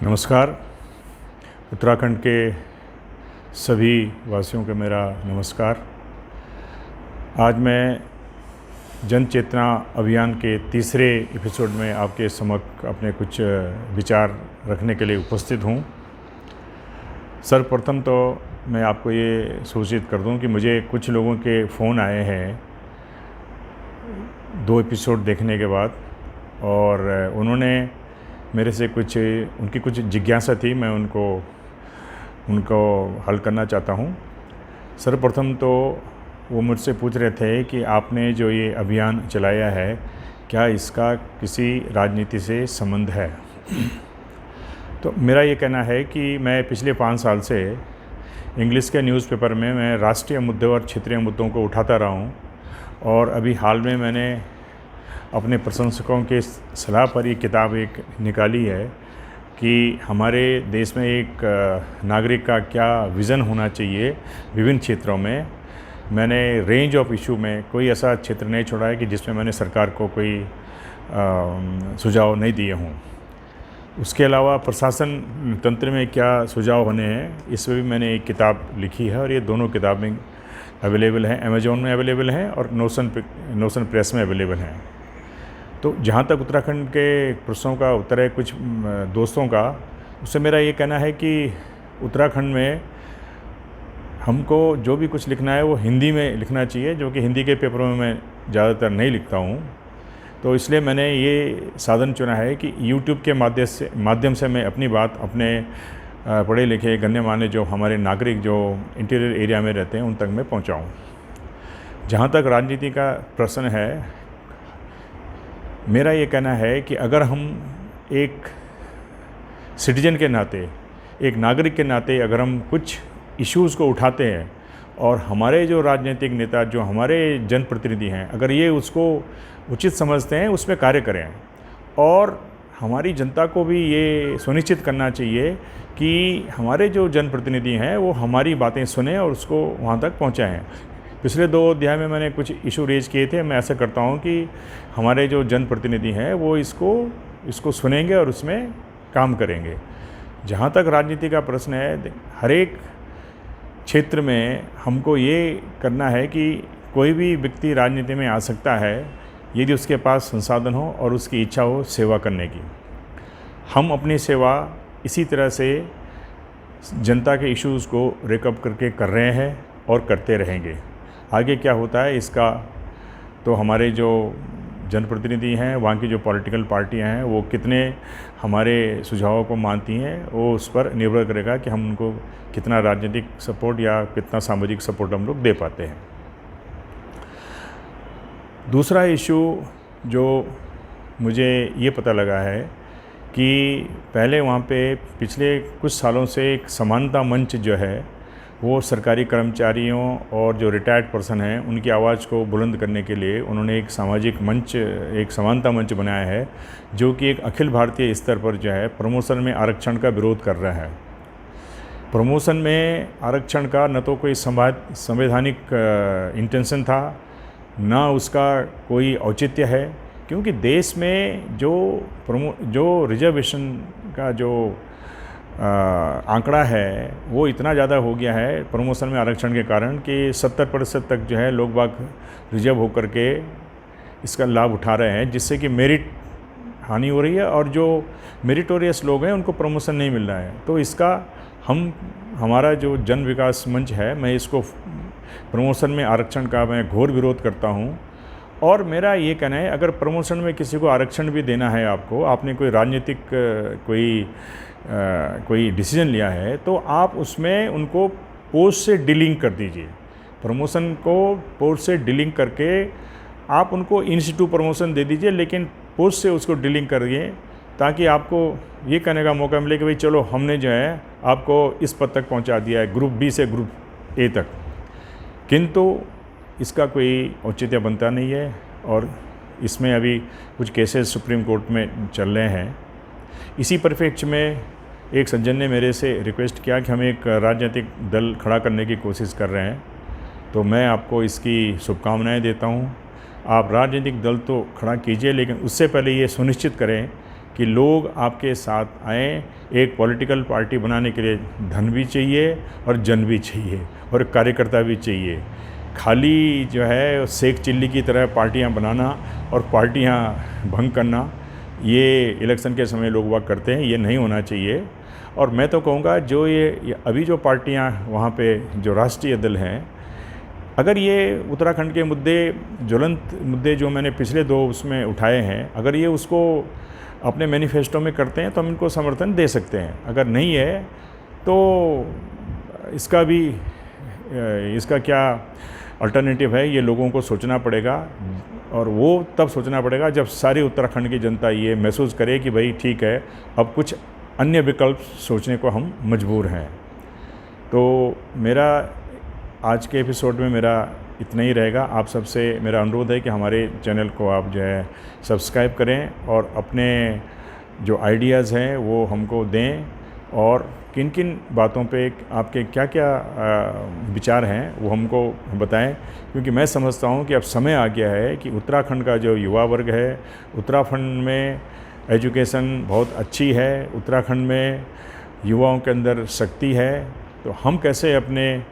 नमस्कार। उत्तराखंड के सभी वासियों को मेरा नमस्कार। आज मैं जन चेतना अभियान के तीसरे एपिसोड में आपके समक्ष अपने कुछ विचार रखने के लिए उपस्थित हूँ। सर्वप्रथम तो मैं आपको ये सूचित कर दूँ कि मुझे कुछ लोगों के फ़ोन आए हैं 2 एपिसोड देखने के बाद, और उन्होंने मेरे से उनकी कुछ जिज्ञासा थी, मैं उनको हल करना चाहता हूँ। सर्वप्रथम तो वो मुझसे पूछ रहे थे कि आपने जो ये अभियान चलाया है, क्या इसका किसी राजनीति से संबंध है? तो मेरा ये कहना है कि मैं पिछले 5 साल से इंग्लिश के न्यूज़पेपर में मैं राष्ट्रीय मुद्दे और क्षेत्रीय मुद्दों को उठाता रहा हूँ, और अभी हाल में मैंने अपने प्रशंसकों के सलाह पर ये किताब एक निकाली है कि हमारे देश में एक नागरिक का क्या विज़न होना चाहिए विभिन्न क्षेत्रों में। मैंने रेंज ऑफ इशू में कोई ऐसा क्षेत्र नहीं छोड़ा है कि जिसमें मैंने सरकार को कोई सुझाव नहीं दिए हों। उसके अलावा प्रशासन तंत्र में क्या सुझाव होने हैं, इसमें भी मैंने एक किताब लिखी है, और ये दोनों किताबें अवेलेबल हैं, अमेज़ॉन में अवेलेबल हैं और नोशन प्रेस में अवेलेबल हैं। तो जहाँ तक उत्तराखंड के प्रश्नों का उत्तर है कुछ दोस्तों का, उससे मेरा ये कहना है कि उत्तराखंड में हमको जो भी कुछ लिखना है वो हिंदी में लिखना चाहिए, जो कि हिंदी के पेपरों में मैं ज़्यादातर नहीं लिखता हूँ। तो इसलिए मैंने ये साधन चुना है कि यूट्यूब के माध्यम से मैं अपनी बात अपने पढ़े लिखे गण्यमान्य जो हमारे नागरिक जो इंटीरियर एरिया में रहते हैं उन तक मैं पहुँचाऊँ। जहाँ तक राजनीति का प्रश्न है, मेरा ये कहना है कि अगर हम एक सिटीजन के नाते, एक नागरिक के नाते अगर हम कुछ इश्यूज़ को उठाते हैं, और हमारे जो राजनीतिक नेता, जो हमारे जनप्रतिनिधि हैं, अगर ये उसको उचित समझते हैं, उसमें कार्य करें, और हमारी जनता को भी ये सुनिश्चित करना चाहिए कि हमारे जो जनप्रतिनिधि हैं वो हमारी बातें सुने और उसको वहाँ तक पहुँचाएँ। पिछले 2 अध्याय में मैंने कुछ इशू रेज किए थे। मैं ऐसा करता हूँ कि हमारे जो जनप्रतिनिधि हैं वो इसको सुनेंगे और उसमें काम करेंगे। जहाँ तक राजनीति का प्रश्न है, हर एक क्षेत्र में हमको ये करना है कि कोई भी व्यक्ति राजनीति में आ सकता है यदि उसके पास संसाधन हो और उसकी इच्छा हो सेवा करने की। हम अपनी सेवा इसी तरह से जनता के इश्यूज़ को रेकअप करके कर रहे हैं और करते रहेंगे। आगे क्या होता है इसका तो हमारे जो जनप्रतिनिधि हैं, वहाँ की जो पॉलिटिकल पार्टियां हैं, वो कितने हमारे सुझावों को मानती हैं, वो उस पर निर्भर करेगा कि हम उनको कितना राजनीतिक सपोर्ट या कितना सामाजिक सपोर्ट हम लोग दे पाते हैं। दूसरा इशू जो मुझे ये पता लगा है कि पहले वहाँ पे पिछले कुछ सालों से एक समानता मंच जो है वो सरकारी कर्मचारियों और जो रिटायर्ड पर्सन हैं उनकी आवाज़ को बुलंद करने के लिए उन्होंने एक सामाजिक मंच, एक समानता मंच बनाया है, जो कि एक अखिल भारतीय स्तर पर जो है प्रमोशन में आरक्षण का विरोध कर रहा है। प्रमोशन में आरक्षण का न तो कोई संवैधानिक इंटेंशन था, ना उसका कोई औचित्य है, क्योंकि देश में जो रिजर्वेशन का जो आंकड़ा है वो इतना ज़्यादा हो गया है प्रमोशन में आरक्षण के कारण कि 70% तक जो है लोग बाग रिजर्व होकर के इसका लाभ उठा रहे हैं, जिससे कि मेरिट हानि हो रही है, और जो मेरिटोरियस लोग हैं उनको प्रमोशन नहीं मिल रहा है। तो इसका हमारा जो जन विकास मंच है, मैं इसको प्रमोशन में आरक्षण का मैं घोर विरोध करता हूँ। और मेरा ये कहना है, अगर प्रमोशन में किसी को आरक्षण भी देना है, आपने कोई राजनीतिक कोई डिसीजन लिया है, तो आप उसमें उनको पोस्ट से डीलिंग कर दीजिए। प्रमोशन को पोस्ट से डीलिंग करके आप उनको इंस्टीट्यूट प्रमोशन दे दीजिए, लेकिन पोस्ट से उसको डीलिंग करिए, ताकि आपको ये कहने का मौका मिले कि भाई चलो हमने जो है आपको इस पद तक पहुंचा दिया है, ग्रुप बी से ग्रुप ए तक। किंतु इसका कोई औचित्य बनता नहीं है, और इसमें अभी कुछ केसेस सुप्रीम कोर्ट में चल रहे हैं। इसी परिप्रेक्ष्य में एक सज्जन ने मेरे से रिक्वेस्ट किया कि हम एक राजनीतिक दल खड़ा करने की कोशिश कर रहे हैं, तो मैं आपको इसकी शुभकामनाएं देता हूं। आप राजनीतिक दल तो खड़ा कीजिए, लेकिन उससे पहले ये सुनिश्चित करें कि लोग आपके साथ आएँ। एक पॉलिटिकल पार्टी बनाने के लिए धन भी चाहिए और जन भी चाहिए और कार्यकर्ता भी चाहिए। खाली जो है सेक चिल्ली की तरह पार्टियां बनाना और पार्टियां भंग करना, ये इलेक्शन के समय लोग वह करते हैं, ये नहीं होना चाहिए। और मैं तो कहूँगा जो ये अभी जो पार्टियां वहाँ पे जो राष्ट्रीय दल हैं, अगर ये उत्तराखंड के मुद्दे, ज्वलंत मुद्दे जो मैंने पिछले 2 उसमें उठाए हैं, अगर ये उसको अपने मैनिफेस्टो में करते हैं तो हम इनको समर्थन दे सकते हैं। अगर नहीं है तो इसका क्या अल्टरनेटिव है, ये लोगों को सोचना पड़ेगा। और वो तब सोचना पड़ेगा जब सारी उत्तराखंड की जनता ये महसूस करे कि भाई ठीक है, अब कुछ अन्य विकल्प सोचने को हम मजबूर हैं। तो मेरा आज के एपिसोड में मेरा इतना ही रहेगा। आप सबसे मेरा अनुरोध है कि हमारे चैनल को आप जो है सब्सक्राइब करें और अपने जो आइडियाज़ हैं वो हमको दें, और किन किन बातों पे आपके क्या क्या विचार हैं वो हमको बताएं। क्योंकि मैं समझता हूँ कि अब समय आ गया है कि उत्तराखंड का जो युवा वर्ग है, उत्तराखंड में एजुकेशन बहुत अच्छी है, उत्तराखंड में युवाओं के अंदर शक्ति है, तो हम कैसे अपने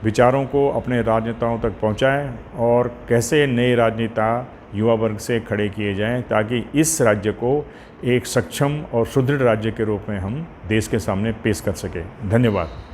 विचारों को अपने राजनेताओं तक पहुंचाएं और कैसे नए राजनेता युवा वर्ग से खड़े किए जाएं, ताकि इस राज्य को एक सक्षम और सुदृढ़ राज्य के रूप में हम देश के सामने पेश कर सकें। धन्यवाद।